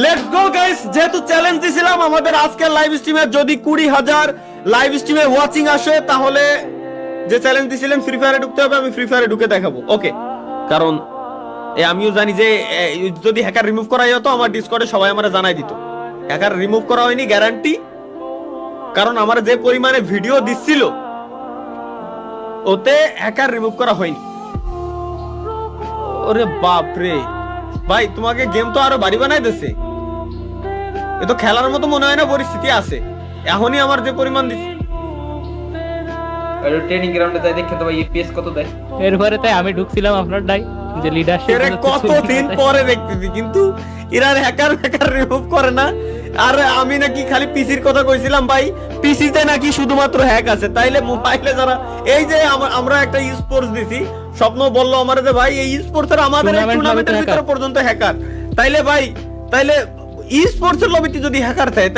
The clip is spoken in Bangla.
লেটস গো গাইস, যেহেতু চ্যালেঞ্জ দিছিলাম আমাদের আজকের লাইভ স্ট্রিমে যদি 20,000 লাইভ স্ট্রিমে ওয়াচিং আসে তাহলে যে চ্যালেঞ্জ দিছিলাম ফ্রি ফায়ারে ঢুকতে হবে, আমি ফ্রি ফায়ারে ঢুকে দেখাবো। ওকে, কারণ আমিও জানি যে যদি হ্যাকার রিমুভ করা হতো আমার ডিসকর্ডে সবাই আমারে জানাই দিত। হ্যাকার রিমুভ করা হয়নি গ্যারান্টি, কারণ আমার যে পরিমাণে ভিডিও দিচ্ছিল ওতে হ্যাকার রিমুভ করা হয়নি। ওরে বাপ রে ভাই, তোমাকে গেম তো আরো বাড়ি বানাই দিচ্ছে। এ তো খেলার মতো মনে হয় না পরিস্থিতি আছে এখনই আমার যে পরিমাণ দিচ্ছে। ট্রেনিং গ্রাউন্ডে যাই দেখে তো ভাই এপিএস কত দেয়। এরপরে তাই আমি ঢুকছিলাম আপনার ডাই যে লিডারশিপ এর কতদিন পরে দেখতেছি, কিন্তু এরা হ্যাকার রিমুভ করে না। আর আমি নাকি খালি পিসির কথা কইছিলাম ভাই, পিসিতে নাকি শুধুমাত্র হ্যাক আছে, তাইলে মোবাইলে যারা এই যে আমরা একটা স্পোর্টস দিছি, স্বপ্ন বললো আমারে যে ভাই এই স্পোর্টস এর আমাদের টুর্নামেন্টের ভিতরে পর্যন্ত হ্যাকার, তাইলে ভাই তাইলে স্পোর্টস এর লবিতে যদি হ্যাকার থাকে